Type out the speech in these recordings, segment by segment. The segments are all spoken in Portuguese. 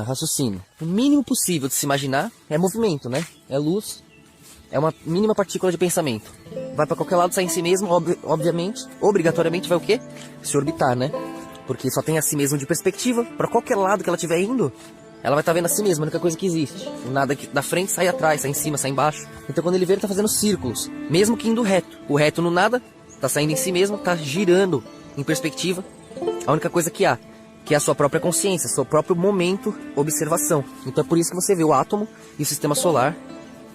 Raciocínio. O mínimo possível de se imaginar é movimento, né? É luz, é uma mínima partícula de pensamento. Vai pra qualquer lado, sai em si mesmo, obviamente, obrigatoriamente vai o quê? Se orbitar, né? Porque só tem a si mesmo de perspectiva. Pra qualquer lado que ela estiver indo, ela vai estar vendo a si mesma, a única coisa que existe. O nada da frente sai atrás, sai em cima, sai embaixo. Então quando ele vê, ele tá fazendo círculos, mesmo que indo reto. O reto no nada, tá saindo em si mesmo, tá girando em perspectiva. A única coisa que há, que é a sua própria consciência, seu próprio momento, observação. Então é por isso que você vê o átomo e o sistema solar.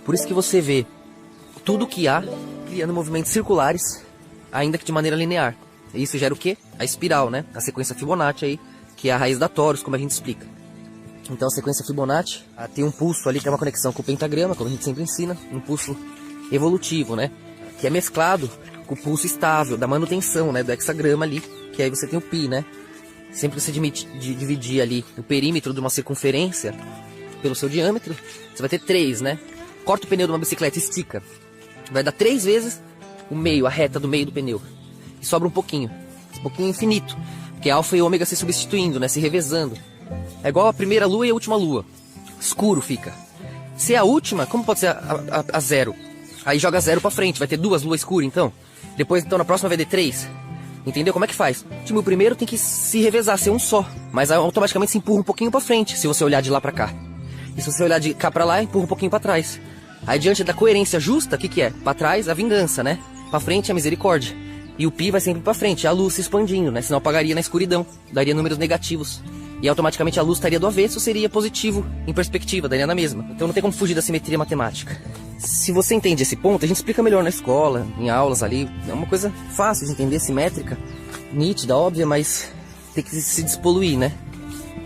Por isso que você vê tudo que há criando movimentos circulares, ainda que de maneira linear. E isso gera o quê? A espiral, né? A sequência Fibonacci aí, que é a raiz da Torus, como a gente explica. Então a sequência Fibonacci tem um pulso ali que é uma conexão com o pentagrama, como a gente sempre ensina, um pulso evolutivo, né? Que é mesclado com o pulso estável da manutenção, né? Do hexagrama ali, que aí você tem o pi, né? Sempre que você dividir ali o perímetro de uma circunferência pelo seu diâmetro, você vai ter 3, né? Corta o pneu de uma bicicleta, estica. Vai dar 3 vezes o meio, a reta do meio do pneu. E sobra um pouquinho. Esse pouquinho é infinito. Porque é alfa e ômega se substituindo, né? Se revezando. É igual a primeira lua e a última lua. Escuro fica. Se é a última, como pode ser a zero? Aí joga zero pra frente. Vai ter 2 luas escuras, então. Depois, então, na próxima vai ter 3. Entendeu? Como é que faz? Tipo, o primeiro tem que se revezar, ser um só. Mas automaticamente se empurra um pouquinho pra frente, se você olhar de lá pra cá. E se você olhar de cá pra lá, empurra um pouquinho pra trás. Aí diante da coerência justa, o que é? Pra trás, a vingança, né? Pra frente, a misericórdia. E o pi vai sempre pra frente, a luz se expandindo, né? Senão apagaria na escuridão, daria números negativos. E automaticamente a luz estaria do avesso, seria positivo em perspectiva, daria na mesma. Então não tem como fugir da simetria matemática. Se você entende esse ponto, a gente explica melhor na escola, em aulas ali. É uma coisa fácil de entender, simétrica, nítida, óbvia, mas tem que se despoluir, né?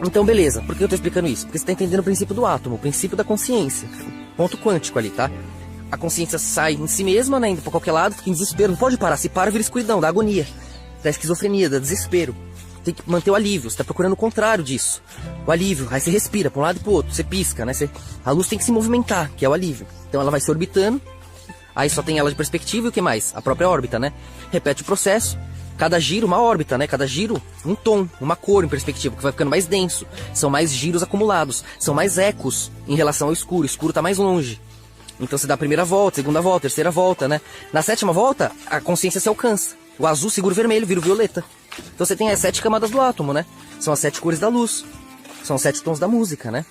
Então beleza, por que eu tô explicando isso? Porque você tá entendendo o princípio do átomo, o princípio da consciência. Ponto quântico ali, tá? A consciência sai em si mesma, né? Indo pra qualquer lado, fica em desespero. Não pode parar. Se para, vira escuridão, da agonia, da esquizofrenia, da desespero. Tem que manter o alívio. Você tá procurando o contrário disso. O alívio. Aí você respira pra um lado e pro outro. Você pisca, né? A luz tem que se movimentar, que é o alívio. Então ela vai se orbitando. Aí só tem ela de perspectiva e o que mais? A própria órbita, né? Repete o processo. Cada giro, uma órbita, né? Cada giro, um tom, uma cor em perspectiva, que vai ficando mais denso. São mais giros acumulados. São mais ecos em relação ao escuro. O escuro tá mais longe. Então você dá a primeira volta, segunda volta, terceira volta, né? Na 7ª volta, a consciência se alcança. O azul segura o vermelho, vira o violeta. Então você tem as 7 camadas do átomo, né? São as 7 cores da luz. São os 7 tons da música, né?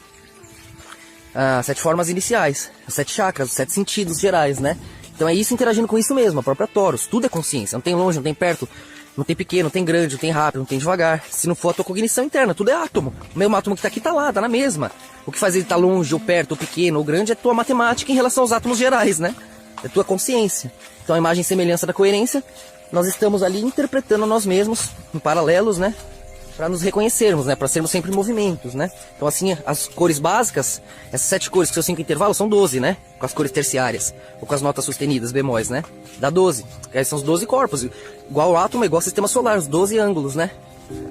As 7 formas iniciais. Os 7 chakras, os 7 sentidos gerais, né? Então é isso interagindo com isso mesmo, a própria Torus. Tudo é consciência. Não tem longe, não tem perto, não tem pequeno, não tem grande, não tem rápido, não tem devagar. Se não for a tua cognição interna, tudo é átomo. O mesmo átomo que tá aqui tá lá, tá na mesma. O que faz ele estar longe, ou perto, ou pequeno, ou grande é tua matemática em relação aos átomos gerais, né? É tua consciência. Então a imagem e semelhança da coerência, nós estamos ali interpretando nós mesmos, em paralelos, né? Para nos reconhecermos, né? Para sermos sempre movimentos, né? Então assim, as cores básicas, essas 7 cores que são 5 intervalos, são 12, né? Com as cores terciárias, ou com as notas sustenidas, bemóis, né? Dá 12. Esses são os 12 corpos. Igual o átomo, igual ao sistema solar, os 12 ângulos, né?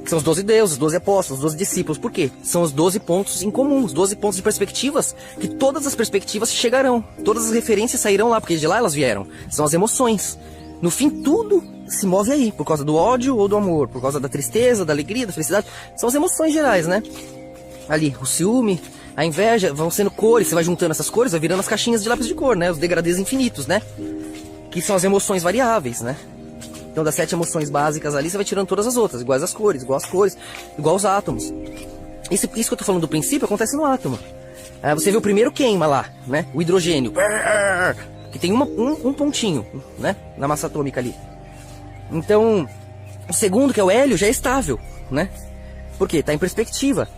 Que são os 12 deuses, os 12 apóstolos, os 12 discípulos. Por quê? São os 12 pontos em comum, os 12 pontos de perspectivas, que todas as perspectivas chegarão. Todas as referências sairão lá, porque de lá elas vieram. São as emoções. No fim, tudo se move aí, por causa do ódio ou do amor, por causa da tristeza, da alegria, da felicidade. São as emoções gerais, né? Ali, o ciúme, a inveja, vão sendo cores, você vai juntando essas cores, vai virando as caixinhas de lápis de cor, né? Os degradês infinitos, né? Que são as emoções variáveis, né? Então das 7 emoções básicas ali, você vai tirando todas as outras, iguais às cores, igual aos átomos. Isso que eu tô falando do princípio acontece no átomo. Você vê o primeiro queima lá, né? O hidrogênio, que tem um pontinho, né? Na massa atômica ali. Então, o segundo, que é o hélio, já é estável, né? Por quê? Tá em perspectiva.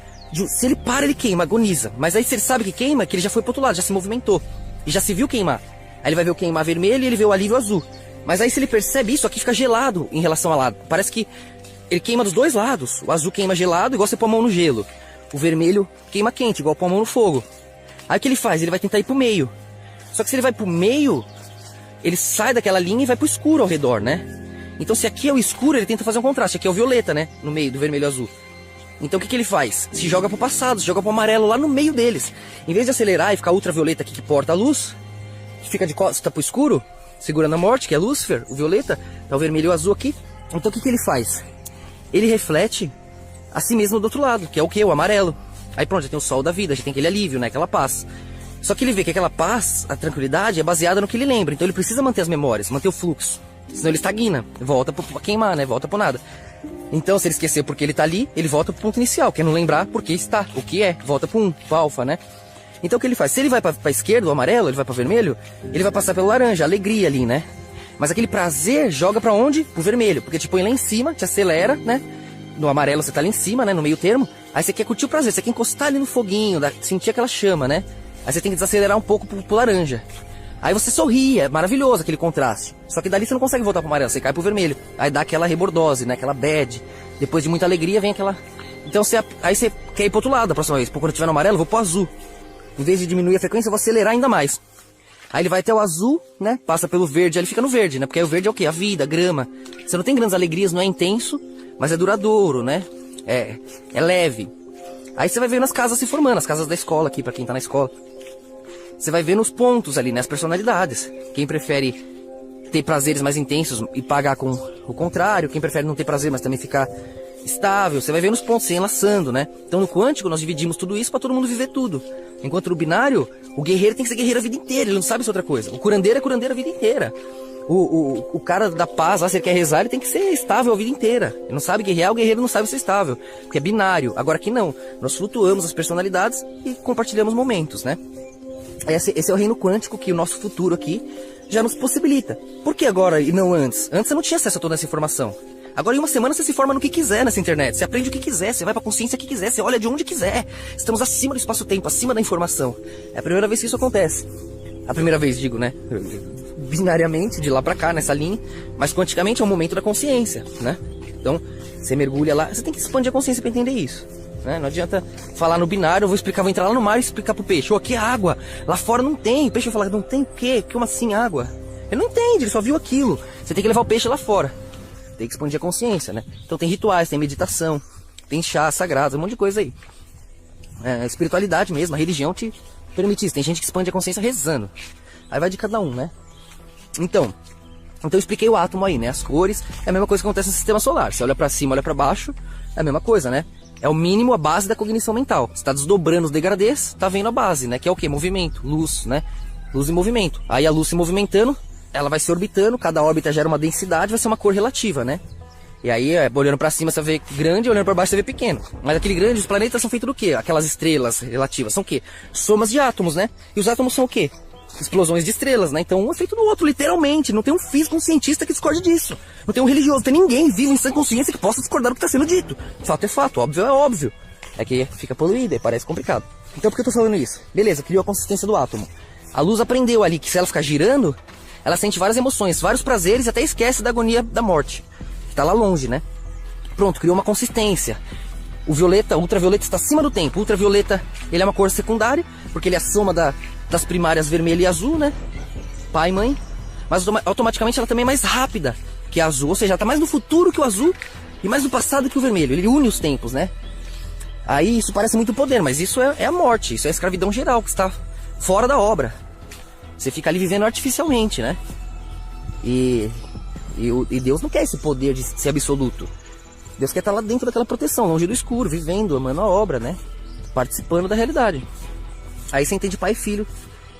Se ele para, ele queima, agoniza. Mas aí se ele sabe que queima, que ele já foi pro outro lado, já se movimentou. E já se viu queimar. Aí ele vai ver o queimar vermelho e ele vê o alívio azul. Mas aí se ele percebe isso, aqui fica gelado em relação ao lado. Parece que ele queima dos dois lados. O azul queima gelado, igual você pôr a mão no gelo. O vermelho queima quente, igual pôr a mão no fogo. Aí o que ele faz? Ele vai tentar ir pro meio. Só que se ele vai pro meio, ele sai daquela linha e vai pro escuro ao redor, né? Então se aqui é o escuro, ele tenta fazer um contraste. Aqui é o violeta, né? No meio do vermelho e azul. Então o que ele faz? Se joga pro passado, se joga pro amarelo lá no meio deles. Em vez de acelerar e ficar ultravioleta aqui que porta a luz, que fica de costa pro escuro, segurando a morte, que é Lúcifer, o violeta, tá o vermelho e o azul aqui. Então o que ele faz? Ele reflete a si mesmo do outro lado, que é o que? O amarelo. Aí pronto, já tem o sol da vida, já tem aquele alívio, né? Aquela paz. Só que ele vê que aquela paz, a tranquilidade, é baseada no que ele lembra. Então ele precisa manter as memórias, manter o fluxo. Senão ele estagna, volta pra queimar, né? Volta pro nada. Então, se ele esquecer porque ele tá ali, ele volta pro ponto inicial, que é não lembrar porque está, o que é, volta pro 1, pro alfa, né? Então o que ele faz? Se ele vai pra esquerda, o amarelo, ele vai pra vermelho, ele vai passar pelo laranja, a alegria ali, né? Mas aquele prazer joga pra onde? Pro vermelho, porque te põe lá em cima, te acelera, né? No amarelo você tá lá em cima, né? No meio termo. Aí você quer curtir o prazer, você quer encostar ali no foguinho, sentir aquela chama, né? Aí você tem que desacelerar um pouco pro laranja. Aí você sorri, é maravilhoso aquele contraste. Só que dali você não consegue voltar pro amarelo, você cai pro vermelho. Aí dá aquela rebordose, né? Aquela bad. Depois de muita alegria vem aquela... Então aí você quer ir pro outro lado da próxima vez. Pô, quando eu estiver no amarelo, eu vou pro azul. Em vez de diminuir a frequência, eu vou acelerar ainda mais. Aí ele vai até o azul, né? Passa pelo verde, aí ele fica no verde, né? Porque aí o verde é o quê? A vida, a grama. Você não tem grandes alegrias, não é intenso, mas é duradouro, né? É leve. Aí você vai ver nas casas se formando, as casas da escola aqui, pra quem tá na escola. Você vai ver nos pontos ali, nas personalidades. Quem prefere ter prazeres mais intensos e pagar com o contrário. Quem prefere não ter prazer, mas também ficar estável. Você vai ver nos pontos, se enlaçando, né? Então no quântico nós dividimos tudo isso pra todo mundo viver tudo. Enquanto no binário, o guerreiro tem que ser guerreiro a vida inteira, ele não sabe se é outra coisa. O curandeiro é curandeiro a vida inteira. O cara da paz, lá, se ele quer rezar, ele tem que ser estável a vida inteira. Ele não sabe guerrear, o guerreiro não sabe ser estável. Porque é binário. Agora aqui não. Nós flutuamos as personalidades e compartilhamos momentos, né? Esse é o reino quântico que o nosso futuro aqui já nos possibilita. Por que agora e não antes? Antes você não tinha acesso a toda essa informação. Agora em uma semana você se forma no que quiser nessa internet. Você aprende o que quiser, você vai pra consciência que quiser, você olha de onde quiser. Estamos acima do espaço-tempo, acima da informação. É a primeira vez que isso acontece. A primeira vez, digo, né? Binariamente, de lá pra cá, nessa linha. Mas quanticamente é o momento da consciência, né? Então, você mergulha lá. Você tem que expandir a consciência pra entender isso. Né? Não adianta falar no binário, eu vou entrar lá no mar e explicar pro peixe. Aqui é água, lá fora não tem. O peixe vai falar, não tem o quê? Como assim água? Ele não entende, ele só viu aquilo. Você tem que levar o peixe lá fora. Tem que expandir a consciência, né? Então tem rituais, tem meditação, tem chá sagrado, um monte de coisa aí. A espiritualidade mesmo, a religião te permite isso. Tem gente que expande a consciência rezando. Aí vai de cada um, né? Então eu expliquei o átomo aí, né? As cores, é a mesma coisa que acontece no sistema solar. Você olha pra cima, olha pra baixo, é a mesma coisa, né? É o mínimo, a base da cognição mental. Você tá desdobrando os degradês, tá vendo a base, né? Que é o quê? Movimento, luz, né? Luz e movimento. Aí a luz se movimentando, ela vai se orbitando, cada órbita gera uma densidade, vai ser uma cor relativa, né? E aí, olhando pra cima você vê grande, olhando pra baixo você vê pequeno. Mas aquele grande, os planetas são feitos do quê? Aquelas estrelas relativas são o quê? Somas de átomos, né? E os átomos são o quê? Explosões de estrelas, né? Então um é feito do outro, literalmente. Não tem um físico, um cientista que discorde disso. Não tem um religioso, não tem ninguém vivo em sã consciência que possa discordar do que está sendo dito. Fato é fato, óbvio é óbvio. É que fica poluído e parece complicado. Então por que eu tô falando isso? Beleza, criou a consistência do átomo. A luz aprendeu ali que se ela ficar girando, ela sente várias emoções, vários prazeres e até esquece da agonia da morte. Que tá lá longe, né? Pronto, criou uma consistência. O violeta, o ultravioleta está acima do tempo. O ultravioleta, ele é uma cor secundária, porque ele é a soma das primárias vermelha e azul, né? Pai e mãe. Mas automaticamente ela também é mais rápida que a azul. Ou seja, ela tá mais no futuro que o azul e mais no passado que o vermelho. Ele une os tempos, né? Aí isso parece muito poder, mas isso é a morte. Isso é a escravidão geral, que está fora da obra. Você fica ali vivendo artificialmente, né? E Deus não quer esse poder de ser absoluto. Deus quer estar lá dentro daquela proteção, longe do escuro, vivendo, amando a obra, né? Participando da realidade. Aí você entende pai e filho.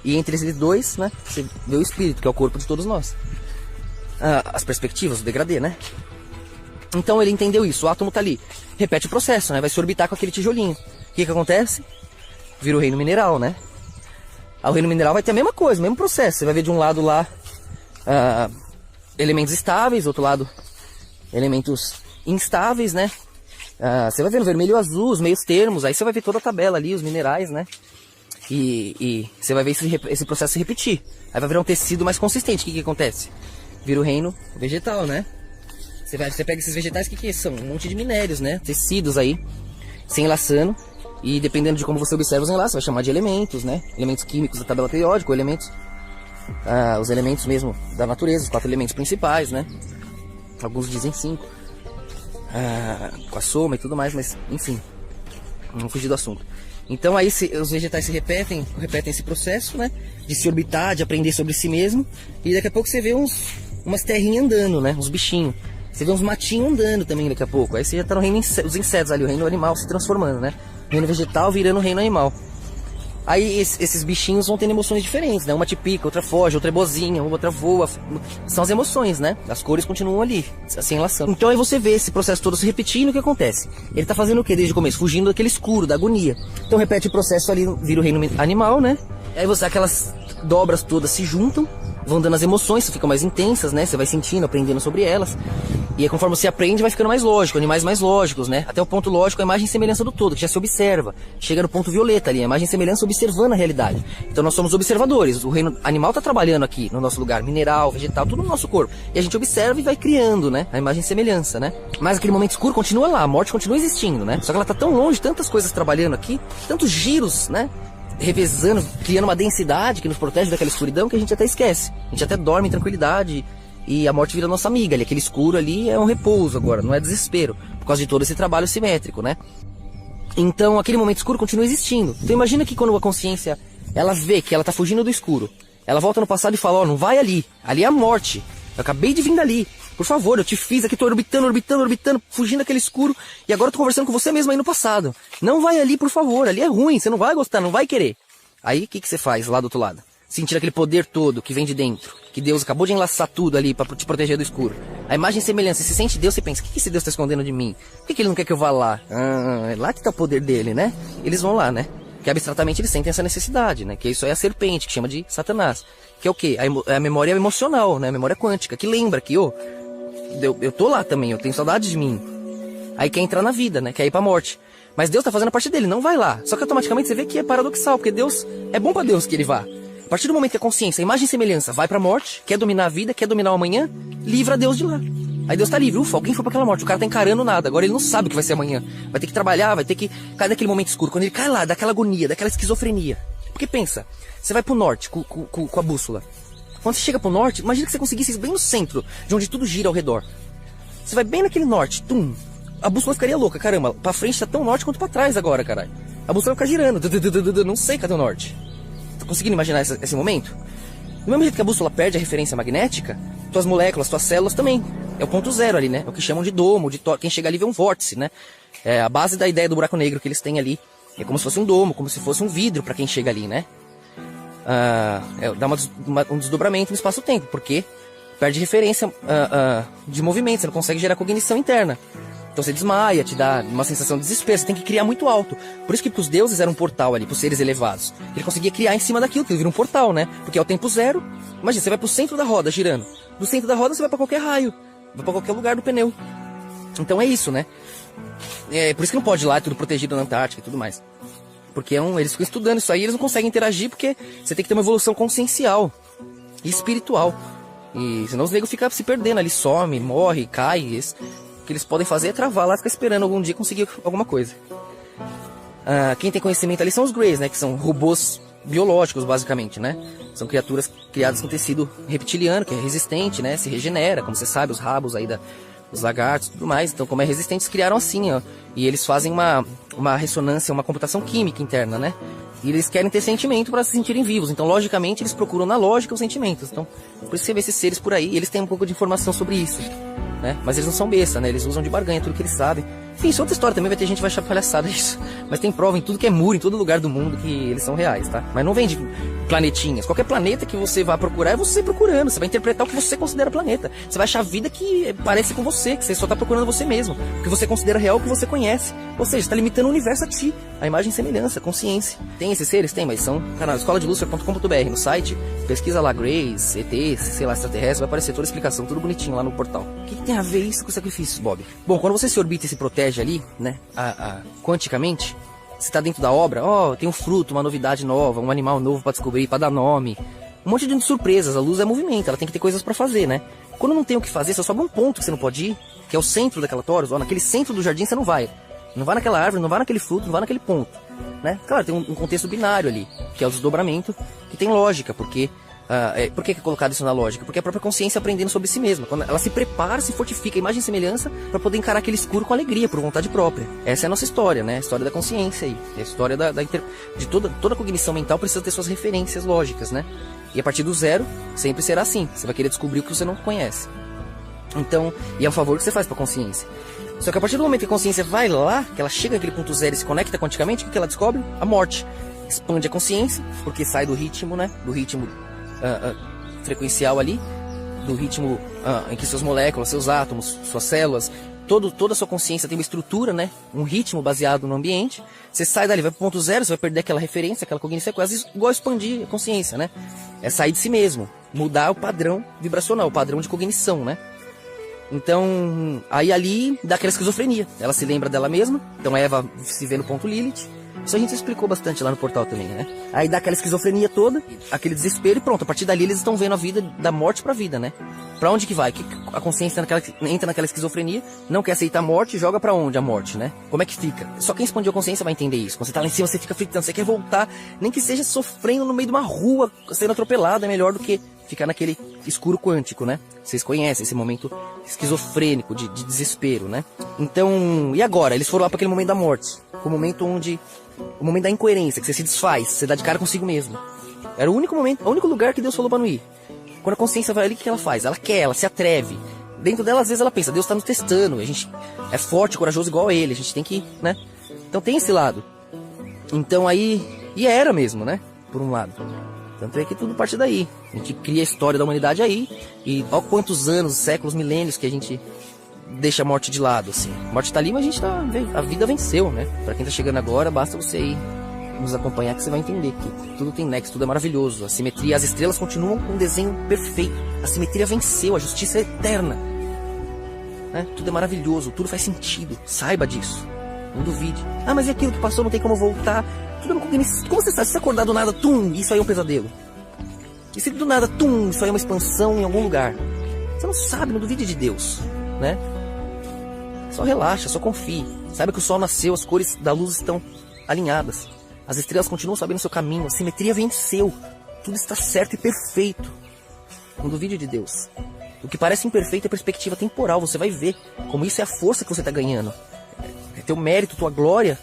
E entre esses dois, né? Você vê o espírito, que é o corpo de todos nós. As perspectivas, o degradê, né? Então ele entendeu isso, o átomo tá ali. Repete o processo, né? Vai se orbitar com aquele tijolinho. O que acontece? Vira o reino mineral, né? O reino mineral vai ter a mesma coisa, o mesmo processo. Você vai ver de um lado lá elementos estáveis, do outro lado elementos instáveis, né? Você vai ver no vermelho e azul, os meios termos. Aí você vai ver toda a tabela ali, os minerais, né? E você vai ver esse processo se repetir. Aí vai virar um tecido mais consistente. O que acontece? Vira o reino vegetal, né? Você pega esses vegetais, o que são? Um monte de minérios, né? Tecidos aí, se enlaçando. E dependendo de como você observa os enlaces, vai chamar de elementos, né? Elementos químicos da tabela periódica, ou elementos... os elementos mesmo da natureza, os 4 elementos principais, né? Alguns dizem 5. Com a soma e tudo mais, mas enfim. Não fugir do assunto. Então aí os vegetais se repetem esse processo, né? De se orbitar, de aprender sobre si mesmo. E daqui a pouco você vê umas terrinhas andando, né? Uns bichinhos. Você vê uns matinhos andando também daqui a pouco. Aí você já tá no reino dos insetos ali, o reino animal se transformando, né? reino vegetal virando reino animal. Aí esses bichinhos vão tendo emoções diferentes, né? Uma te pica, outra foge, outra é boazinha, outra voa. São as emoções, né? As cores continuam ali, assim, enlaçando. Então aí você vê esse processo todo se repetindo, o que acontece? Ele tá fazendo o que desde o começo? Fugindo daquele escuro, da agonia. Então repete o processo ali, vira o reino animal, né? Aí aquelas dobras todas se juntam, vão dando as emoções, ficam mais intensas, né? Você vai sentindo, aprendendo sobre elas. E aí, conforme você aprende, vai ficando mais lógico, animais mais lógicos, né? Até o ponto lógico, a imagem e semelhança do todo, que já se observa. Chega no ponto violeta ali, a imagem e semelhança observando a realidade. Então nós somos observadores, o reino animal está trabalhando aqui no nosso lugar, mineral, vegetal, tudo no nosso corpo. E a gente observa e vai criando, né? A imagem e semelhança, né? Mas aquele momento escuro continua lá, a morte continua existindo, né? Só que ela tá tão longe, tantas coisas trabalhando aqui, tantos giros, né? Revezando, criando uma densidade que nos protege daquela escuridão que a gente até esquece. A gente até dorme em tranquilidade. E a morte vira nossa amiga ali, aquele escuro ali é um repouso agora, não é desespero, por causa de todo esse trabalho simétrico, né? Então aquele momento escuro continua existindo. Então imagina que quando a consciência, ela vê que ela tá fugindo do escuro, ela volta no passado e fala, ó, não vai ali é a morte, eu acabei de vir dali, por favor, eu te fiz aqui, tô orbitando, fugindo daquele escuro, e agora eu tô conversando com você mesmo aí no passado. Não vai ali, por favor, ali é ruim, você não vai gostar, não vai querer. Aí o que você faz lá do outro lado? Sentir aquele poder todo que vem de dentro, que Deus acabou de enlaçar tudo ali para te proteger do escuro. A imagem e semelhança, você sente Deus, você pensa, o que esse Deus está escondendo de mim? Por que ele não quer que eu vá lá? É lá que está o poder dele, né? Eles vão lá, né? Que abstratamente eles sentem essa necessidade, né? Que isso é a serpente, que chama de Satanás. Que é o quê? A memória emocional, né? A memória quântica, que lembra que, eu tô lá também, eu tenho saudade de mim. Aí quer entrar na vida, né? Quer ir pra morte. Mas Deus está fazendo a parte dele, não vai lá. Só que automaticamente você vê que é paradoxal, porque Deus, é bom para Deus que ele vá. A partir do momento que a consciência, a imagem e semelhança vai pra morte, quer dominar a vida, quer dominar o amanhã, livra Deus de lá. Aí Deus tá livre, ufa, alguém foi pra aquela morte, o cara tá encarando nada, agora ele não sabe o que vai ser amanhã. Vai ter que trabalhar, vai ter que cair naquele momento escuro, quando ele cai lá, daquela agonia, daquela esquizofrenia. Porque pensa, você vai pro norte com a bússola. Quando você chega pro norte, imagina que você conseguisse ir bem no centro, de onde tudo gira ao redor. Você vai bem naquele norte, tum, a bússola ficaria louca, caramba, pra frente tá tão norte quanto pra trás agora, caralho. A bússola vai ficar girando, não sei cadê o norte. Conseguindo imaginar esse momento? Do mesmo jeito que a bússola perde a referência magnética, tuas moléculas, tuas células também. É o ponto zero ali, né? É o que chamam de domo, quem chega ali vê um vórtice, né? É a base da ideia do buraco negro que eles têm ali. É como se fosse um domo, como se fosse um vidro para quem chega ali, né? Dá um desdobramento no espaço-tempo, porque perde referência de movimento, você não consegue gerar cognição interna. Então você desmaia, te dá uma sensação de desespero, você tem que criar muito alto. Por isso que pros deuses era um portal ali, pros seres elevados. Ele conseguia criar em cima daquilo, que ele vira um portal, né? Porque é o tempo zero. Imagina, você vai pro centro da roda, girando. Do centro da roda você vai pra qualquer raio, vai pra qualquer lugar do pneu. Então é isso, né? Por isso que não pode ir lá, é tudo protegido na Antártica e tudo mais. Porque eles ficam estudando isso aí, eles não conseguem interagir, porque você tem que ter uma evolução consciencial e espiritual. E senão os negros ficam se perdendo ali, some, morre, cai. O que eles podem fazer é travar lá, ficar esperando algum dia conseguir alguma coisa. Quem tem conhecimento ali são os Greys, né? Que são robôs biológicos, basicamente, né? São criaturas criadas com tecido reptiliano, que é resistente, né? Se regenera, como você sabe, os rabos aí dos lagartos e tudo mais. Então, como é resistente, eles criaram assim, ó. E eles fazem uma ressonância, uma computação química interna, né? E eles querem ter sentimento para se sentirem vivos. Então, logicamente, eles procuram na lógica os sentimentos. Então, por isso você vê esses seres por aí, eles têm um pouco de informação sobre isso. Né? Mas eles não são besta, né? Eles usam de barganha tudo que eles sabem. Enfim, isso é outra história também, vai ter gente que vai achar palhaçada isso. Mas tem prova em tudo que é muro, em todo lugar do mundo, que eles são reais, tá? Mas não vem de planetinhas. Qualquer planeta que você vá procurar é você procurando. Você vai interpretar o que você considera planeta. Você vai achar a vida que parece com você, que você só tá procurando você mesmo. O que você considera real, o que você conhece. Ou seja, você tá limitando o universo a ti. A imagem e semelhança, a consciência. Tem esses seres? Tem, mas são canal escoladelucifer.com.br. No site, pesquisa lá, Greys, ETs, sei lá, extraterrestre, vai aparecer toda a explicação, tudo bonitinho lá no portal. O que tem a ver isso com sacrifícios, Bob? Bom, quando você se orbita e se protege ali, né, quanticamente, você tá dentro da obra, tem um fruto, uma novidade nova, um animal novo pra descobrir, pra dar nome, um monte de surpresas. A luz é movimento, ela tem que ter coisas pra fazer, né? Quando não tem o que fazer, só sobra um ponto que você não pode ir, que é o centro daquela Taurus, naquele centro do jardim você não vai. Não vai naquela árvore, não vai naquele fruto, não vai naquele ponto, né? Claro, tem um contexto binário ali, que é o desdobramento, que tem lógica, porque... por que é colocado isso na lógica? Porque a própria consciência aprendendo sobre si mesma. Quando ela se prepara, se fortifica, imagem e semelhança, para poder encarar aquele escuro com alegria, por vontade própria. Essa é a nossa história, né? A história da consciência aí. É a história de toda cognição mental precisa ter suas referências lógicas, né? E a partir do zero, sempre será assim. Você vai querer descobrir o que você não conhece. Então, e é um favor que você faz para a consciência. Só que a partir do momento que a consciência vai lá, que ela chega naquele ponto zero e se conecta quanticamente, o que ela descobre? A morte. Expande a consciência, porque sai do ritmo, né? Do ritmo frequencial ali, do ritmo em que suas moléculas, seus átomos, suas células, toda a sua consciência tem uma estrutura, né? Um ritmo baseado no ambiente. Você sai dali, vai pro ponto zero, você vai perder aquela referência, aquela cognição, quase igual expandir a consciência, né? É sair de si mesmo, mudar o padrão vibracional, o padrão de cognição, né? Então, aí ali dá aquela esquizofrenia. Ela se lembra dela mesma, então Eva se vê no ponto Lilith. Isso a gente explicou bastante lá no portal também, né? Aí dá aquela esquizofrenia toda, aquele desespero e pronto. A partir dali eles estão vendo a vida da morte pra vida, né? Pra onde que vai? A consciência entra naquela esquizofrenia, não quer aceitar a morte, joga pra onde a morte, né? Como é que fica? Só quem expandiu a consciência vai entender isso. Quando você tá lá em cima, você fica fritando, você quer voltar, nem que seja sofrendo no meio de uma rua, sendo atropelado, é melhor do que ficar naquele escuro quântico, né? Vocês conhecem esse momento esquizofrênico de desespero, né? Então, e agora? Eles foram lá para aquele momento da morte, o momento onde o momento da incoerência, que você se desfaz, você dá de cara consigo mesmo. Era o único momento, o único lugar que Deus falou para não ir. Quando a consciência vai ali, o que ela faz? Ela quer, ela se atreve. Dentro dela, às vezes ela pensa, Deus está nos testando, a gente é forte, corajoso igual a Ele, a gente tem que, né? Então tem esse lado. Então aí, e era mesmo, né? Por um lado. Tanto é que tudo parte daí. A gente cria a história da humanidade aí. E olha quantos anos, séculos, milênios que a gente deixa a morte de lado, assim. A morte tá ali, mas a gente tá... A vida venceu, né? Pra quem tá chegando agora, basta você ir nos acompanhar que você vai entender que tudo tem nexo, tudo é maravilhoso. A simetria, as estrelas continuam com um desenho perfeito. A simetria venceu, a justiça é eterna. Né? Tudo é maravilhoso, tudo faz sentido. Saiba disso. Não duvide. Ah, mas e aquilo que passou, não tem como voltar? Como você sabe? Se você acordar do nada, tum, isso aí é um pesadelo. E se do nada, tum, isso aí é uma expansão em algum lugar. Você não sabe, não duvide de Deus, né? Só relaxa, só confie. Saiba que o sol nasceu, as cores da luz estão alinhadas. As estrelas continuam sabendo o seu caminho, a simetria venceu. Tudo está certo e perfeito. Não duvide de Deus. O que parece imperfeito é perspectiva temporal, você vai ver como isso é a força que você está ganhando. É teu mérito, tua glória,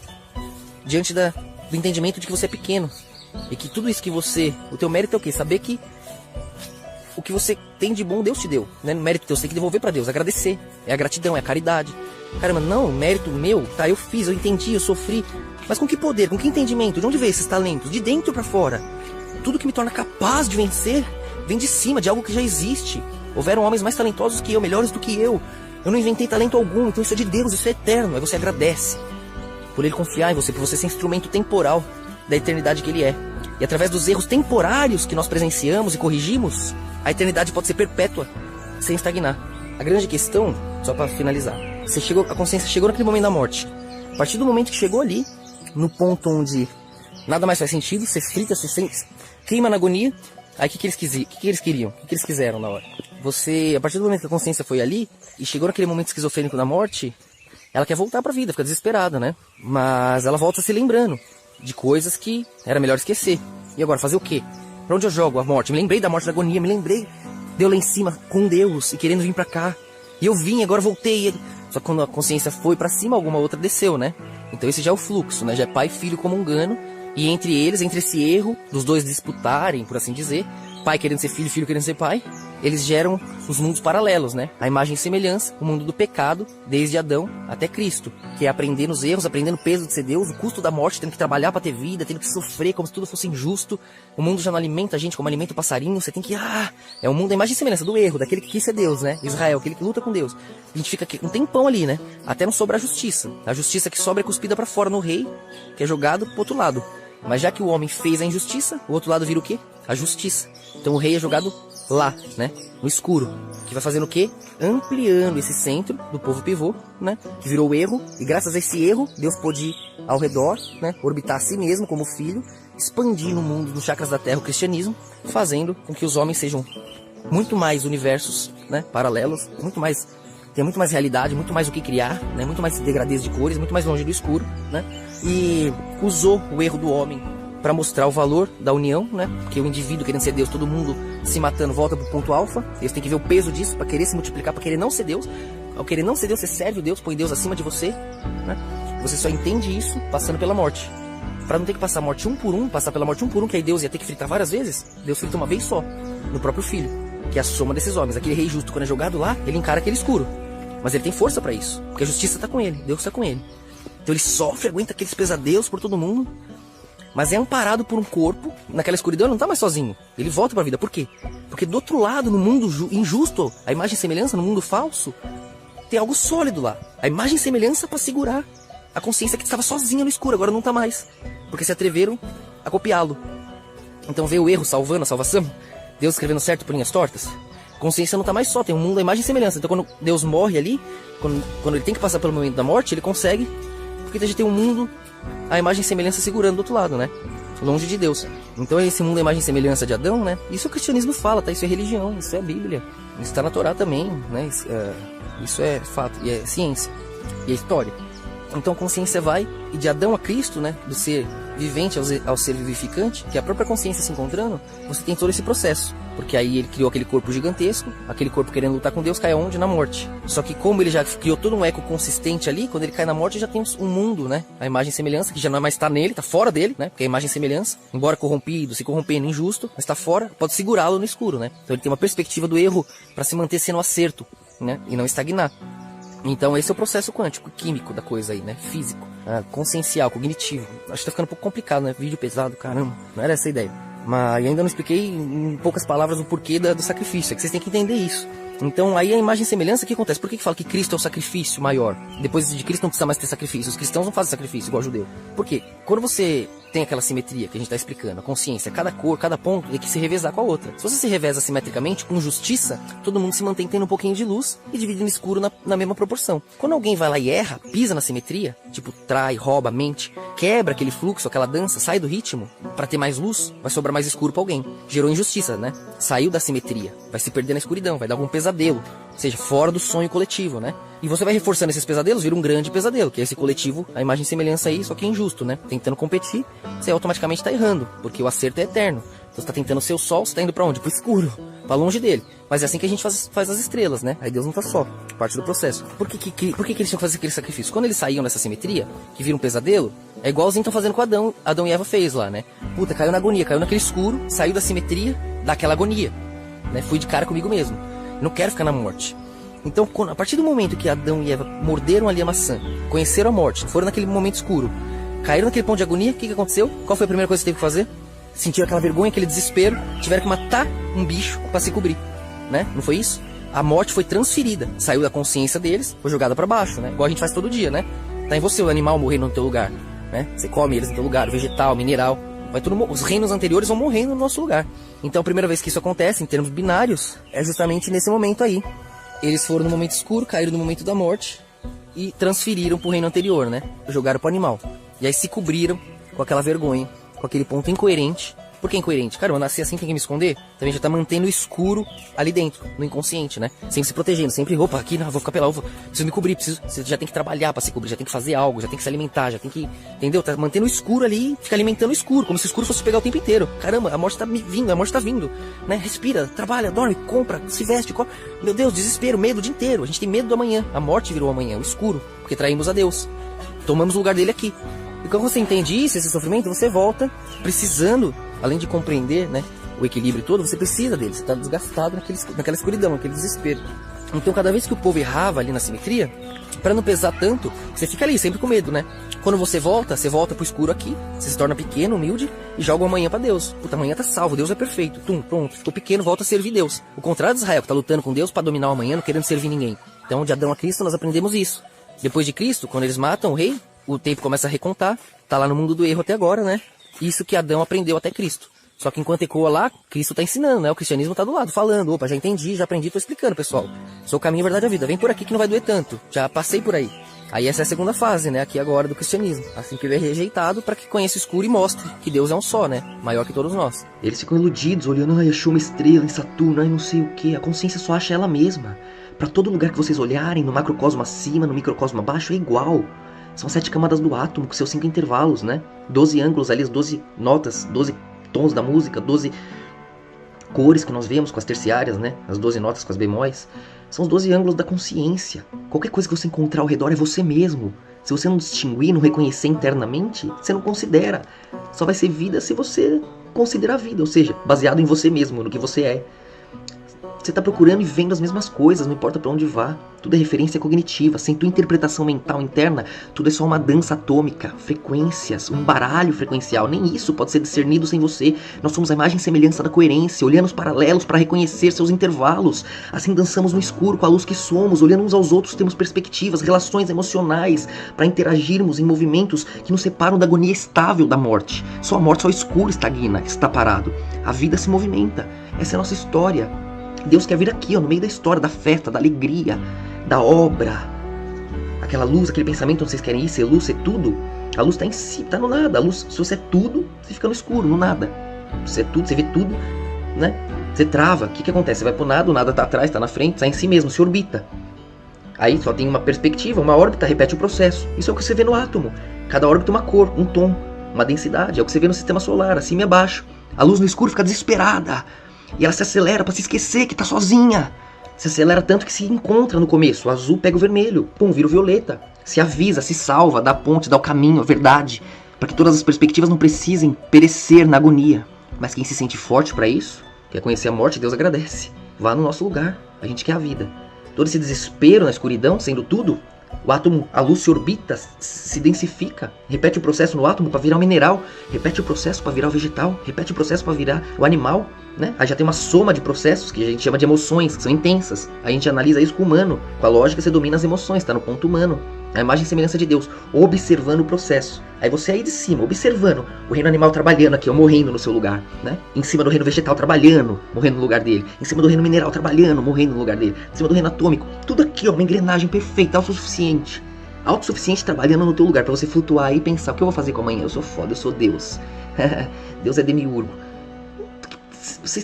diante do entendimento de que você é pequeno. E que tudo isso que você... O teu mérito é o quê? Saber que o que você tem de bom Deus te deu, né? No mérito teu, você tem que devolver para Deus, agradecer. É a gratidão, é a caridade. Caramba, não, mérito meu, tá, eu fiz, eu entendi, eu sofri. Mas com que poder, com que entendimento? De onde veio esses talentos? De dentro para fora. Tudo que me torna capaz de vencer vem de cima, de algo que já existe. Houveram homens mais talentosos que eu, melhores do que eu. Eu não inventei talento algum, então isso é de Deus, isso é eterno. Aí você agradece por Ele confiar em você, por você ser instrumento temporal da eternidade que Ele é. E através dos erros temporários que nós presenciamos e corrigimos, a eternidade pode ser perpétua, sem estagnar. A grande questão, só para finalizar, a consciência chegou naquele momento da morte. A partir do momento que chegou ali, no ponto onde nada mais faz sentido, você frita, você queima na agonia, aí o que eles queriam? O que eles quiseram na hora? A partir do momento que a consciência foi ali, e chegou naquele momento esquizofrênico da morte, ela quer voltar pra vida, fica desesperada, né? Mas ela volta se lembrando de coisas que era melhor esquecer. E agora, fazer o quê? Pra onde eu jogo a morte? Me lembrei da morte da agonia, me lembrei de eu lá em cima com Deus e querendo vir pra cá. E eu vim, agora voltei. Só que quando a consciência foi pra cima, alguma outra desceu, né? Então esse já é o fluxo, né? Já é pai e filho comungando. E entre eles, entre esse erro dos dois disputarem, por assim dizer, pai querendo ser filho, filho querendo ser pai, eles geram os mundos paralelos, né? A imagem e semelhança, o mundo do pecado, desde Adão até Cristo, que é aprendendo os erros, aprendendo o peso de ser Deus, o custo da morte, tendo que trabalhar para ter vida, tendo que sofrer como se tudo fosse injusto. O mundo já não alimenta a gente como alimenta o passarinho, você tem que... é o mundo da imagem e semelhança do erro, daquele que quis ser Deus, né? Israel, aquele que luta com Deus. A gente fica aqui um tempão ali, né? Até não sobrar a justiça. A justiça que sobra é cuspida para fora no rei, que é jogado pro outro lado. Mas já que o homem fez a injustiça, o outro lado vira o quê? A justiça. Então o rei é jogado lá, né? No escuro. Que vai fazendo o quê? Ampliando esse centro do povo pivô, né? Que virou o erro. E graças a esse erro, Deus pôde ir ao redor, né? Orbitar a si mesmo como filho. Expandir no mundo, nos chakras da terra, o cristianismo. Fazendo com que os homens sejam muito mais universos, né? Paralelos. Tem muito mais realidade, muito mais o que criar, né? Muito mais degradês de cores, muito mais longe do escuro, né? E usou o erro do homem para mostrar o valor da união, né? Porque o indivíduo querendo ser Deus, todo mundo se matando, volta pro ponto alfa. Eles têm que ver o peso disso para querer se multiplicar, para querer não ser Deus. Ao querer não ser Deus, você serve o Deus, põe Deus acima de você, né? Você só entende isso passando pela morte. Para não ter que passar a morte um por um, passar pela morte um por um, que aí Deus ia ter que fritar várias vezes. Deus frita uma vez só, no próprio filho, que é a soma desses homens. Aquele rei justo, quando é jogado lá, ele encara aquele escuro. Mas ele tem força pra isso, porque a justiça tá com ele, Deus tá com ele. Então ele sofre, aguenta aqueles pesadelos por todo mundo, mas é amparado por um corpo. Naquela escuridão ele não tá mais sozinho, ele volta pra vida. Por quê? Porque do outro lado, no mundo injusto, a imagem e semelhança, no mundo falso, tem algo sólido lá. A imagem e semelhança pra segurar a consciência que estava sozinha no escuro, agora não tá mais, porque se atreveram a copiá-lo. Então vê o erro salvando a salvação, Deus escrevendo certo por linhas tortas. Consciência não tá mais só, tem um mundo da imagem e semelhança. Então quando Deus morre ali, quando ele tem que passar pelo momento da morte, ele consegue, porque a gente tem um mundo, a imagem e semelhança segurando do outro lado, né? Longe de Deus. Então esse mundo da imagem e semelhança de Adão, né? Isso o cristianismo fala, tá? Isso é religião, isso é Bíblia. Isso está na Torá também, né? Isso é fato, e é ciência, e é história. Então a consciência vai, e de Adão a Cristo, né? Do ser vivente ao ser vivificante, que é a própria consciência se encontrando, você tem todo esse processo. Porque aí ele criou aquele corpo gigantesco, aquele corpo querendo lutar com Deus, cai aonde? Na morte. Só que como ele já criou todo um eco consistente ali, quando ele cai na morte já tem um mundo, né? A imagem e semelhança, que já não é mais tá nele, tá fora dele, né? Porque a imagem e semelhança, embora corrompido, se corrompendo, injusto, mas tá fora, pode segurá-lo no escuro, né? Então ele tem uma perspectiva do erro para se manter sendo acerto, né? E não estagnar. Então esse é o processo quântico, químico da coisa aí, né? Físico, consciencial, cognitivo. Acho que tá ficando um pouco complicado, né? Vídeo pesado, caramba. Não era essa a ideia. Mas ainda não expliquei em poucas palavras o porquê do sacrifício. É que vocês têm que entender isso. Então aí a imagem e semelhança, o que acontece? Por que fala que Cristo é o sacrifício maior? Depois de Cristo não precisa mais ter sacrifício. Os cristãos não fazem sacrifício igual o judeu. Por quê? Quando você tem aquela simetria que a gente está explicando, a consciência, cada cor, cada ponto tem que se revezar com a outra. Se você se reveza simetricamente, com justiça, todo mundo se mantém tendo um pouquinho de luz e dividindo escuro na mesma proporção. Quando alguém vai lá e erra, pisa na simetria, tipo trai, rouba, mente, quebra aquele fluxo, aquela dança, sai do ritmo, para ter mais luz, vai sobrar mais escuro para alguém. Gerou injustiça, né? Saiu da simetria, vai se perder na escuridão, vai dar algum pesadelo, ou seja, fora do sonho coletivo, né? E você vai reforçando esses pesadelos, vira um grande pesadelo, que é esse coletivo, a imagem e semelhança aí, só que é injusto, né? Tentando competir, você automaticamente está errando, porque o acerto é eterno. Então você tá tentando ser o sol, você tá indo pra onde? Pro escuro, pra longe dele. Mas é assim que a gente faz as estrelas, né? Aí Deus não tá só, parte do processo. Por que eles tinham que fazer aquele sacrifício? Quando eles saíam dessa simetria, que vira um pesadelo, é igualzinho estão fazendo com Adão e Eva fez lá, né? Puta, caiu na agonia, caiu naquele escuro, saiu da simetria, daquela agonia, né? Fui de cara comigo mesmo. Não quero ficar na morte. Então, a partir do momento que Adão e Eva morderam ali a maçã, conheceram a morte, foram naquele momento escuro, caíram naquele ponto de agonia, o que aconteceu? Qual foi a primeira coisa que teve que fazer? Sentiram aquela vergonha, aquele desespero, tiveram que matar um bicho para se cobrir, né? Não foi isso? A morte foi transferida, saiu da consciência deles, foi jogada para baixo, né? Igual a gente faz todo dia, né? Tá em você o animal morrendo no teu lugar, né? Você come eles no teu lugar, vegetal, mineral, vai tudo, os reinos anteriores vão morrendo no nosso lugar. Então a primeira vez que isso acontece, em termos binários, é justamente nesse momento aí. Eles foram no momento escuro, caíram no momento da morte e transferiram pro reino anterior, né? Jogaram pro animal. E aí se cobriram com aquela vergonha, com aquele ponto incoerente. Por que incoerente? Cara, eu nasci assim, tem que me esconder? Também já tá mantendo o escuro ali dentro, no inconsciente, né? Sempre se protegendo, sempre, opa, aqui não, vou ficar pelado, preciso me cobrir, você já tem que trabalhar pra se cobrir, já tem que fazer algo, já tem que se alimentar, já tem que, entendeu? Tá mantendo o escuro ali, fica alimentando o escuro, como se o escuro fosse pegar o tempo inteiro. Caramba, a morte tá vindo, a morte tá vindo, né? Respira, trabalha, dorme, compra, se veste, meu Deus, desespero, medo o dia inteiro. A gente tem medo do amanhã, a morte virou amanhã, o escuro, porque traímos a Deus. Tomamos o lugar dele aqui. E quando você entende isso, esse sofrimento, você volta precisando, além de compreender, né, o equilíbrio todo, você precisa dele. Você está desgastado naquela escuridão, naquele desespero. Então cada vez que o povo errava ali na simetria, para não pesar tanto, você fica ali sempre com medo, né? Quando você volta pro escuro aqui, você se torna pequeno, humilde e joga o amanhã para Deus. Puta, amanhã tá salvo, Deus é perfeito. Pronto, ficou pequeno, volta a servir Deus. O contrário de Israel, que tá lutando com Deus para dominar o amanhã, não querendo servir ninguém. Então de Adão a Cristo nós aprendemos isso. Depois de Cristo, quando eles matam o rei, o tempo começa a recontar, tá lá no mundo do erro até agora, né? Isso que Adão aprendeu até Cristo. Só que enquanto ecoa lá, Cristo tá ensinando, né? O cristianismo tá do lado, falando, opa, já entendi, já aprendi, tô explicando, pessoal. Sou o caminho, a verdade e a vida. Vem por aqui que não vai doer tanto. Já passei por aí. Aí essa é a segunda fase, né? Aqui agora do cristianismo. Assim que ele é rejeitado, para que conheça o escuro e mostre que Deus é um só, né? Maior que todos nós. Eles ficam iludidos, olhando, ai, achou uma estrela em Saturno, ai, não sei o que. A consciência só acha ela mesma. Para todo lugar que vocês olharem, no macrocosmo acima, no microcosmo abaixo, é igual. São 7 camadas do átomo, com seus 5 intervalos, né? 12 ângulos ali, as 12 notas, 12 tons da música, 12 cores que nós vemos com as terciárias, né? As 12 notas com as bemóis. São os 12 ângulos da consciência. Qualquer coisa que você encontrar ao redor é você mesmo. Se você não distinguir, não reconhecer internamente, você não considera. Só vai ser vida se você considerar a vida, ou seja, baseado em você mesmo, no que você é. Você está procurando e vendo as mesmas coisas, não importa para onde vá. Tudo é referência cognitiva. Sem tua interpretação mental interna, tudo é só uma dança atômica, frequências, um baralho frequencial. Nem isso pode ser discernido sem você. Nós somos a imagem e semelhança da coerência, olhando os paralelos para reconhecer seus intervalos. Assim dançamos no escuro com a luz que somos, olhando uns aos outros, temos perspectivas, relações emocionais para interagirmos em movimentos que nos separam da agonia estável da morte. Só a morte, só o escuro estagna, está parado. A vida se movimenta. Essa é a nossa história. Deus quer vir aqui, ó, no meio da história, da festa, da alegria, da obra. Aquela luz, aquele pensamento onde vocês querem ir, ser luz, ser tudo. A luz está em si, está no nada. A luz, se você é tudo, você fica no escuro, no nada. Você é tudo, você vê tudo, né? Você trava. O que acontece? Você vai pro nada, o nada está atrás, está na frente, está em si mesmo, se orbita. Aí só tem uma perspectiva, uma órbita, repete o processo. Isso é o que você vê no átomo. Cada órbita uma cor, um tom, uma densidade. É o que você vê no sistema solar, acima e abaixo. A luz no escuro fica desesperada. E ela se acelera para se esquecer que tá sozinha. Se acelera tanto que se encontra no começo. O azul pega o vermelho. Pum, vira o violeta. Se avisa, se salva, dá a ponte, dá o caminho, a verdade. Para que todas as perspectivas não precisem perecer na agonia. Mas quem se sente forte para isso, quer conhecer a morte, Deus agradece. Vá no nosso lugar. A gente quer a vida. Todo esse desespero na escuridão, sendo tudo, o átomo, a luz se orbita, se densifica, repete o processo no átomo para virar o mineral, repete o processo para virar o vegetal, repete o processo para virar o animal, né? Aí já tem uma soma de processos que a gente chama de emoções, que são intensas. A gente analisa isso com o humano, com a lógica você domina as emoções, está no ponto humano. A imagem e semelhança de Deus, observando o processo. Aí você aí de cima, observando o reino animal trabalhando aqui, ó, morrendo no seu lugar, né? Em cima do reino vegetal trabalhando, morrendo no lugar dele. Em cima do reino mineral trabalhando, morrendo no lugar dele. Em cima do reino atômico. Tudo aqui, ó, uma engrenagem perfeita, autossuficiente. Autossuficiente trabalhando no teu lugar, pra você flutuar aí e pensar, o que eu vou fazer com amanhã? Eu sou foda, eu sou Deus. Deus é demiurgo. Vocês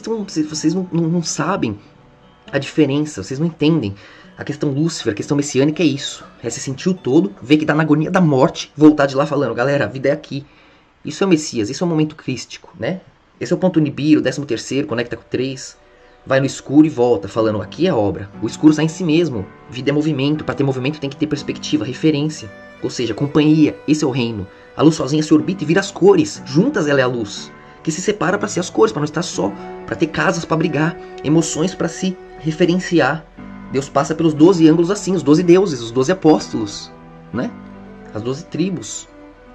não sabem a diferença, vocês não entendem. A questão Lúcifer, a questão messiânica é isso. É se sentir o todo, ver que tá na agonia da morte, voltar de lá falando, galera, a vida é aqui. Isso é o Messias, isso é o momento crístico, né? Esse é o ponto Nibiru, 13º, conecta com o 3. Vai no escuro e volta, falando, aqui é a obra. O escuro está em si mesmo. Vida é movimento, para ter movimento tem que ter perspectiva, referência. Ou seja, companhia, esse é o reino. A luz sozinha se orbita e vira as cores. Juntas ela é a luz. Que se separa para ser as cores, para não estar só. Para ter casas para brigar, emoções para se referenciar. Deus passa pelos 12 ângulos assim, os 12 deuses, os 12 apóstolos, né? As 12 tribos.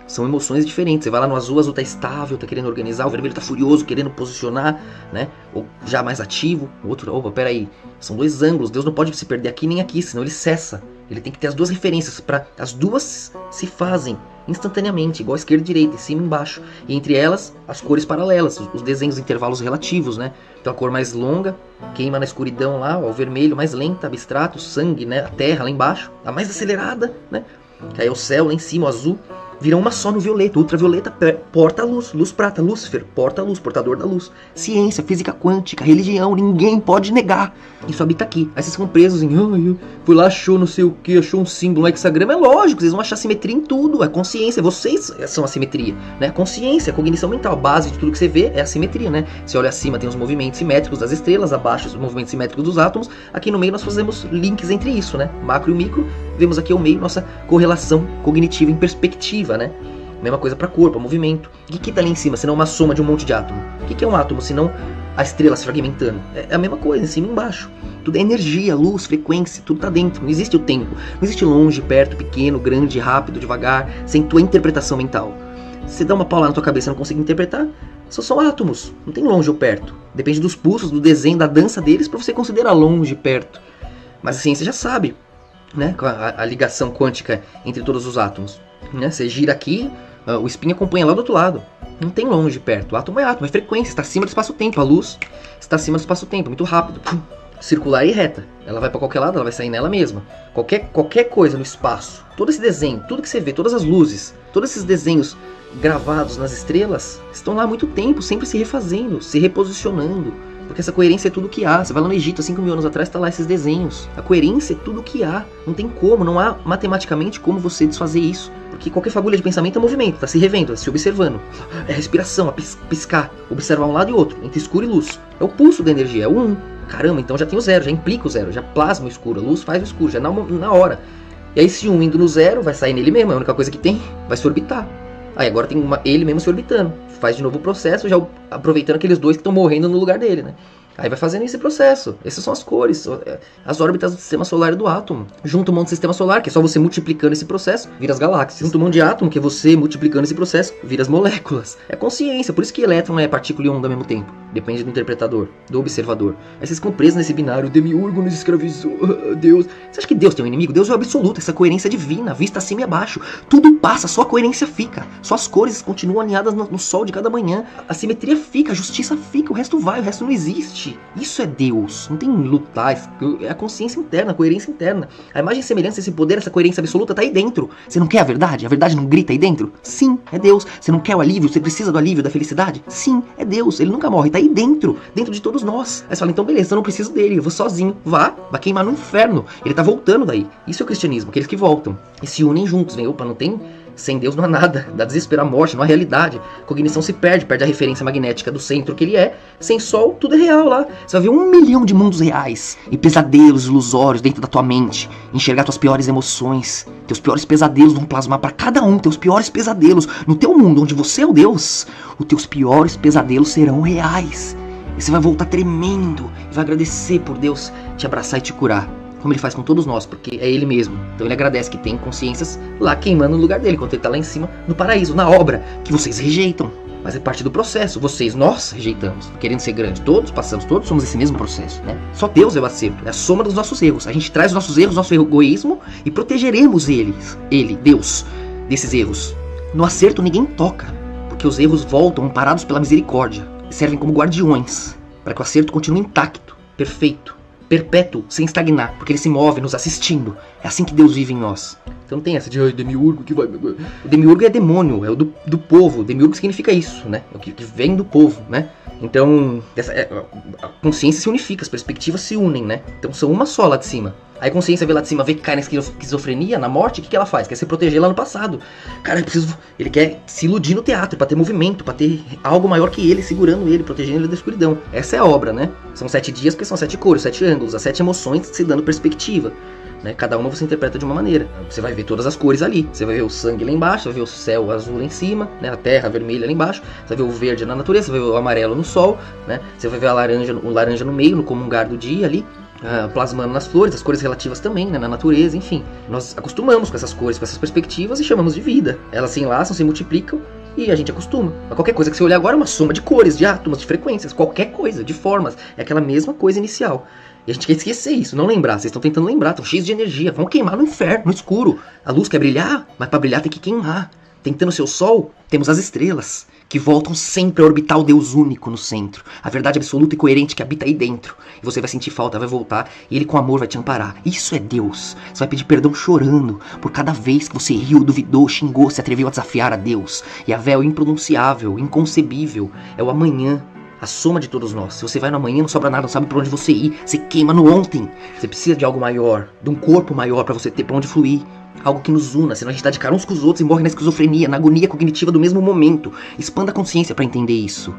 São emoções diferentes. Você vai lá no azul, o azul tá estável, tá querendo organizar, o vermelho tá furioso, querendo posicionar, né? Ou já mais ativo. O outro, opa, peraí. São 2 ângulos. Deus não pode se perder aqui nem aqui, senão ele cessa. Ele tem que ter as 2 referências, para as 2 se fazem instantaneamente, igual esquerda e direita, em cima e embaixo. E entre elas, as cores paralelas, os desenhos intervalos relativos, né? Então a cor mais longa, queima na escuridão lá, ó, o vermelho mais lenta, abstrato, sangue, né? A terra lá embaixo, a mais acelerada, né? Que aí é o céu lá em cima, o azul. Viram uma só no violeta. Ultravioleta porta a luz. Luz prata, Lúcifer, porta a luz, portador da luz. Ciência, física quântica, religião, ninguém pode negar. Isso habita aqui. Aí vocês ficam presos em, fui lá, achou não sei o que, achou um símbolo, um hexagrama. É lógico, vocês vão achar simetria em tudo. É consciência, vocês são a simetria, né? Consciência, cognição mental, a base de tudo que você vê é a simetria, né? Você olha acima, tem os movimentos simétricos das estrelas, abaixo os movimentos simétricos dos átomos. Aqui no meio nós fazemos links entre isso, né? Macro e micro. Vemos aqui ao meio nossa correlação cognitiva em perspectiva, né? Mesma coisa para corpo, movimento. O que tá ali em cima, senão uma soma de um monte de átomo? O que é um átomo, senão a estrela se fragmentando? É a mesma coisa, em cima e embaixo. Tudo é energia, luz, frequência, tudo tá dentro. Não existe o tempo. Não existe longe, perto, pequeno, grande, rápido, devagar, sem tua interpretação mental. Se você dá uma paula na tua cabeça e não consegue interpretar, só são átomos. Não tem longe ou perto. Depende dos pulsos, do desenho, da dança deles para você considerar longe, perto. Mas a ciência já sabe, né? A ligação quântica entre todos os átomos. Né? Você gira aqui, o spin acompanha lá do outro lado. Não tem longe, perto. O átomo, é frequência, está acima do espaço-tempo. A luz está acima do espaço-tempo, muito rápido. Circular e reta. Ela vai para qualquer lado, ela vai sair nela mesma. Qualquer coisa no espaço, todo esse desenho, tudo que você vê, todas as luzes, todos esses desenhos gravados nas estrelas, estão lá há muito tempo, sempre se refazendo, se reposicionando. Porque essa coerência é tudo que há. Você vai lá no Egito, há 5 mil anos atrás, tá lá esses desenhos. A coerência é tudo que há. Não tem como, não há matematicamente como você desfazer isso. Porque qualquer fagulha de pensamento é movimento, tá se revendo, tá se observando. É respiração, é piscar, observar um lado e outro, entre escuro e luz. É o pulso da energia, é o 1. Caramba, então já tem o 0, já implica o 0, já plasma o escuro. A luz faz o escuro, já na hora. E aí esse 1 indo no 0, vai sair nele mesmo, é a única coisa que tem, vai se orbitar. Aí agora tem ele mesmo se orbitando. Faz de novo o processo, já aproveitando aqueles 2 que estão morrendo no lugar dele, né? Aí vai fazendo esse processo. Essas são as cores, as órbitas do sistema solar e do átomo. Junta um monte de sistema solar, que é só você multiplicando esse processo, vira as galáxias. Junta um monte de átomo, que é você multiplicando esse processo, vira as moléculas. É consciência, por isso que elétron é partícula e onda ao mesmo tempo. Depende do interpretador, do observador. Aí vocês ficam presos nesse binário, o demiurgo nos escravizou, Deus. Você acha que Deus tem um inimigo? Deus é o absoluto, essa coerência divina, vista acima e abaixo. Tudo passa, só a coerência fica. Só as cores continuam alinhadas no sol de cada manhã. A simetria fica, a justiça fica, o resto vai, o resto não existe. Isso é Deus, não tem lutar, é a consciência interna, a coerência interna. A imagem e semelhança, esse poder, essa coerência absoluta tá aí dentro. Você não quer a verdade? A verdade não grita aí dentro? Sim, é Deus. Você não quer o alívio? Você precisa do alívio, da felicidade? Sim, é Deus. Ele nunca morre, tá aí dentro, dentro de todos nós. Aí você fala, então beleza, eu não preciso dele, eu vou sozinho. Vai queimar no inferno. Ele tá voltando daí. Isso é o cristianismo, aqueles que voltam e se unem juntos, vem, opa, não tem... Sem Deus não há nada, dá desespero, a morte, não há realidade. A cognição se perde a referência magnética do centro que ele é. Sem sol, tudo é real lá. Você vai ver 1 milhão de mundos reais e pesadelos ilusórios dentro da tua mente. Enxergar tuas piores emoções. Teus piores pesadelos vão plasmar para cada um. Teus piores pesadelos. No teu mundo, onde você é o Deus, os teus piores pesadelos serão reais. E você vai voltar tremendo e vai agradecer por Deus te abraçar e te curar. Como ele faz com todos nós, porque é ele mesmo. Então ele agradece que tem consciências lá queimando no lugar dele, enquanto ele tá lá em cima no paraíso, na obra, que vocês rejeitam. Mas é parte do processo, nós rejeitamos, querendo ser grande. Todos passamos, todos somos esse mesmo processo, né? Só Deus é o acerto, é a soma dos nossos erros. A gente traz os nossos erros, nosso egoísmo, e protegeremos Deus, desses erros. No acerto ninguém toca, porque os erros voltam amparados pela misericórdia, e servem como guardiões, para que o acerto continue intacto, perfeito, perpétuo, sem estagnar, porque ele se move nos assistindo. É assim que Deus vive em nós. Então não tem essa de demiurgo que vai... O demiurgo é demônio, é o do povo. Demiurgo significa isso, né? É o que vem do povo, né? Então a consciência se unifica, as perspectivas se unem, né? Então são uma só lá de cima. Aí a consciência vê lá de cima, vê que cai na esquizofrenia, na morte, o que ela faz? Quer se proteger lá no passado. Cara, ele quer se iludir no teatro, pra ter movimento, pra ter algo maior que ele, segurando ele, protegendo ele da escuridão. Essa é a obra, né? São 7 dias, porque são 7 cores, 7 ângulos, as 7 emoções se dando perspectiva. Né? Cada uma você interpreta de uma maneira. Você vai ver todas as cores ali. Você vai ver o sangue lá embaixo, vai ver o céu azul lá em cima, né? A terra vermelha lá embaixo. Você vai ver o verde na natureza, você vai ver o amarelo no sol, né? Você vai ver o laranja no meio, no comungar do dia ali. Plasmando nas flores, as cores relativas também, né, na natureza, enfim. Nós acostumamos com essas cores, com essas perspectivas e chamamos de vida. Elas se enlaçam, se multiplicam e a gente acostuma. A qualquer coisa que você olhar agora é uma soma de cores, de átomos, de frequências, qualquer coisa, de formas. É aquela mesma coisa inicial. E a gente quer esquecer isso, não lembrar. Vocês estão tentando lembrar, estão cheios de energia. Vão queimar no inferno, no escuro. A luz quer brilhar, mas para brilhar tem que queimar. Tentando seu sol, temos as estrelas, que voltam sempre a orbitar o Deus único no centro. A verdade absoluta e coerente que habita aí dentro. E você vai sentir falta, vai voltar, e ele com amor vai te amparar. Isso é Deus. Você vai pedir perdão chorando por cada vez que você riu, duvidou, xingou, se atreveu a desafiar a Deus. E a véu impronunciável, inconcebível, é o amanhã. A soma de todos nós. Se você vai no amanhã, não sobra nada, não sabe pra onde você ir. Você queima no ontem. Você precisa de algo maior, de um corpo maior pra você ter pra onde fluir. Algo que nos una, senão a gente dá de cara uns com os outros e morre na esquizofrenia, na agonia cognitiva do mesmo momento. Expanda a consciência pra entender isso.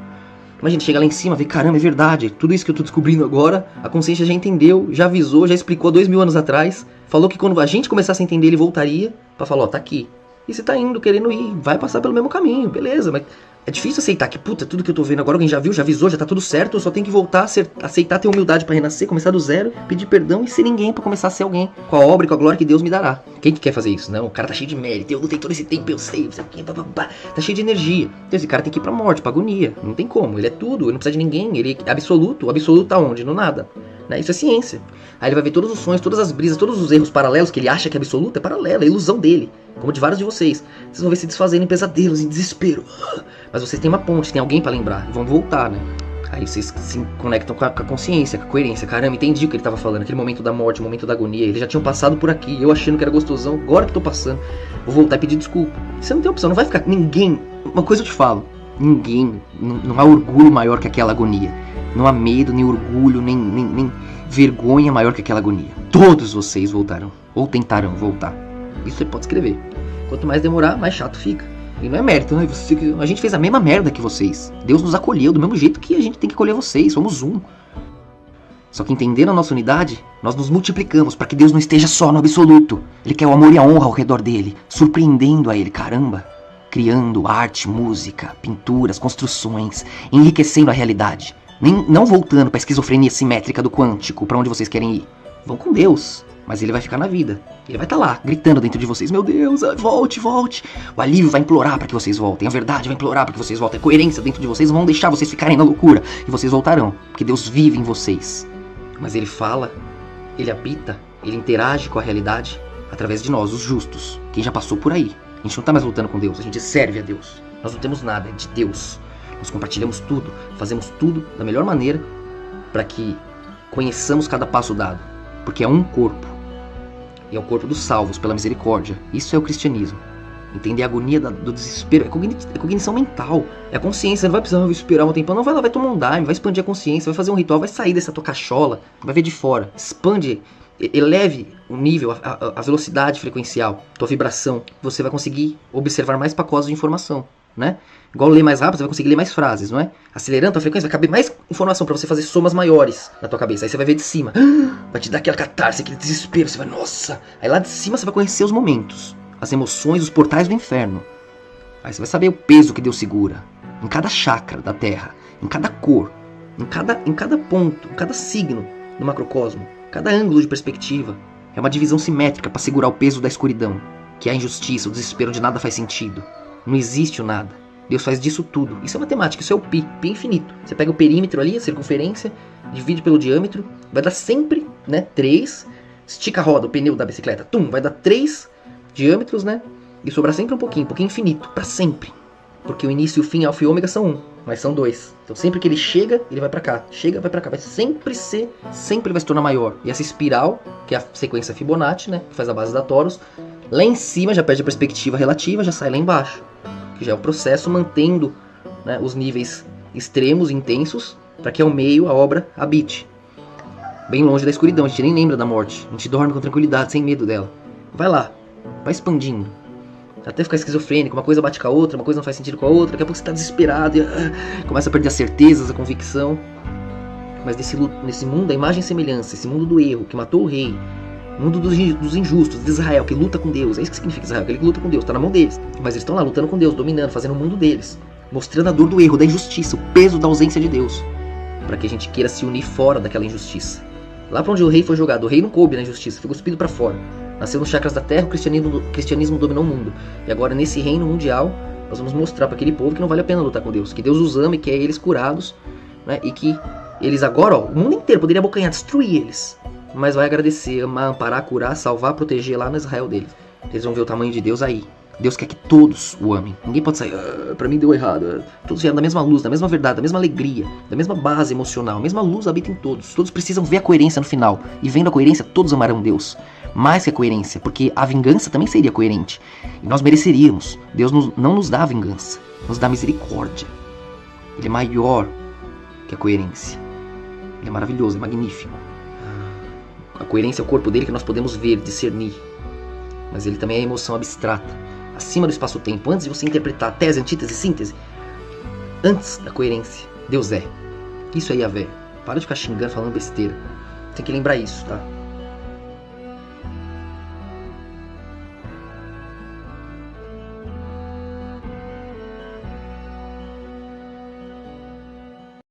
Imagina, chega lá em cima, vê, caramba, é verdade. Tudo isso que eu tô descobrindo agora, a consciência já entendeu, já avisou, já explicou 2000 anos atrás. Falou que quando a gente começasse a entender, ele voltaria pra falar, ó, tá aqui. E você tá indo, querendo ir, vai passar pelo mesmo caminho, beleza, mas é difícil aceitar que, puta, tudo que eu tô vendo agora, alguém já viu, já avisou, já tá tudo certo, eu só tenho que voltar, aceitar, ter humildade pra renascer, começar do zero, pedir perdão e ser ninguém pra começar a ser alguém, com a obra e com a glória que Deus me dará. Quem que quer fazer isso? Não, o cara tá cheio de mérito, eu lutei todo esse tempo, eu sei, tá cheio de energia. Então esse cara tem que ir pra morte, pra agonia, não tem como, ele é tudo, ele não precisa de ninguém, ele é absoluto, o absoluto tá onde? No nada. Né? Isso é ciência. Aí ele vai ver todos os sonhos, todas as brisas, todos os erros paralelos que ele acha que é absoluto, é paralelo, é ilusão dele. Como de vários de vocês. Vocês vão ver se desfazendo em pesadelos, em desespero. Mas vocês têm uma ponte, tem alguém pra lembrar. E vão voltar, né? Aí vocês se conectam com a consciência, com a coerência. Caramba, entendi o que ele tava falando. Aquele momento da morte, o momento da agonia. Eles já tinham passado por aqui. Eu achando que era gostosão. Agora que tô passando. Vou voltar e pedir desculpa. Você não tem opção, não vai ficar... Ninguém... Uma coisa eu te falo. Ninguém... Não há orgulho maior que aquela agonia. Não há medo, nem orgulho, nem vergonha maior que aquela agonia. Todos vocês voltarão. Ou tentarão voltar. Isso você pode escrever. Quanto mais demorar, mais chato fica. E não é mérito, né? A gente fez a mesma merda que vocês. Deus nos acolheu do mesmo jeito que a gente tem que acolher vocês. Somos um. Só que entendendo a nossa unidade, nós nos multiplicamos para que Deus não esteja só no absoluto. Ele quer o amor e a honra ao redor dele, surpreendendo a ele, caramba. Criando arte, música, pinturas, construções, enriquecendo a realidade. Não voltando pra esquizofrenia simétrica do quântico, pra onde vocês querem ir. Vão com Deus, mas ele vai ficar na vida. Ele vai estar lá, gritando dentro de vocês, meu Deus, volte, volte. O alívio vai implorar para que vocês voltem, a verdade vai implorar para que vocês voltem, a coerência dentro de vocês vão deixar vocês ficarem na loucura. E vocês voltarão, porque Deus vive em vocês. Mas ele fala, ele habita, ele interage com a realidade através de nós, os justos, quem já passou por aí. A gente não tá mais lutando com Deus, a gente serve a Deus. Nós não temos nada, é de Deus. Nós compartilhamos tudo, fazemos tudo da melhor maneira para que conheçamos cada passo dado. Porque é um corpo. E é o corpo dos salvos pela misericórdia. Isso é o cristianismo. Entender a agonia do desespero. É cognição mental. É a consciência. Você não vai precisar esperar um tempão. Não, vai lá, vai tomar um Daime, vai expandir a consciência, vai fazer um ritual, vai sair dessa tua cachola, vai ver de fora. Expande, eleve o nível, a velocidade frequencial, tua vibração. Você vai conseguir observar mais pacotes de informação, né? Igual ler mais rápido, você vai conseguir ler mais frases, não é? Acelerando a frequência, vai caber mais informação pra você fazer somas maiores na tua cabeça. Aí você vai ver de cima, vai te dar aquela catarse, aquele desespero, você vai, nossa. Aí lá de cima você vai conhecer os momentos, as emoções, os portais do inferno. Aí você vai saber o peso que Deus segura em cada chakra da Terra, em cada cor, em cada ponto, em cada signo do macrocosmo, cada ângulo de perspectiva. É uma divisão simétrica para segurar o peso da escuridão, que é a injustiça, o desespero onde nada faz sentido. Não existe o nada. Deus faz disso tudo. Isso é matemática, isso é o pi infinito. Você pega o perímetro ali, a circunferência, divide pelo diâmetro, vai dar sempre, né, 3. Estica a roda, o pneu da bicicleta, vai dar 3 diâmetros, né? E sobrar sempre um pouquinho infinito, pra sempre. Porque o início e o fim, alfa e ômega são 1, mas são 2. Então sempre que ele chega, ele vai pra cá. Chega, vai pra cá. Vai sempre vai se tornar maior. E essa espiral, que é a sequência Fibonacci, né, que faz a base da Torus, lá em cima já perde a perspectiva relativa, já sai lá embaixo. Que já é o processo mantendo, né, os níveis extremos, intensos, para que ao meio a obra habite. Bem longe da escuridão, a gente nem lembra da morte. A gente dorme com tranquilidade, sem medo dela. Vai lá, vai expandindo. Até ficar esquizofrênico, uma coisa bate com a outra, uma coisa não faz sentido com a outra, daqui a pouco você está desesperado e começa a perder as certezas, a convicção. Mas nesse mundo da imagem e semelhança, esse mundo do erro, que matou o rei, mundo dos injustos, de Israel, que luta com Deus. É isso que significa Israel, aquele que luta com Deus, tá na mão deles. Mas eles estão lá lutando com Deus, dominando, fazendo o mundo deles, mostrando a dor do erro, da injustiça, o peso da ausência de Deus, para que a gente queira se unir fora daquela injustiça. Lá para onde o rei foi jogado, o rei não coube na injustiça, foi cuspido para fora. Nasceu nos chakras da terra, o cristianismo dominou o mundo. E agora nesse reino mundial, nós vamos mostrar para aquele povo que não vale a pena lutar com Deus, que Deus os ama e quer eles curados, né? E que eles agora, o mundo inteiro poderia abocanhar, destruir eles, mas vai agradecer, amar, amparar, curar, salvar, proteger lá no Israel deles. Eles vão ver o tamanho de Deus aí. Deus quer que todos o amem. Ninguém pode sair, pra mim deu errado. Todos vieram da mesma luz, da mesma verdade, da mesma alegria, da mesma base emocional. A mesma luz habita em todos. Todos precisam ver a coerência no final. E vendo a coerência, todos amarão Deus. Mais que a coerência, porque a vingança também seria coerente. E nós mereceríamos. Deus não nos dá a vingança, nos dá a misericórdia. Ele é maior que a coerência. Ele é maravilhoso, é magnífico. A coerência é o corpo dele que nós podemos ver, discernir. Mas ele também é emoção abstrata, acima do espaço-tempo. Antes de você interpretar tese, antítese, síntese, antes da coerência, Deus é. Isso aí é Yahvé. Para de ficar xingando, falando besteira. Tem que lembrar isso, tá?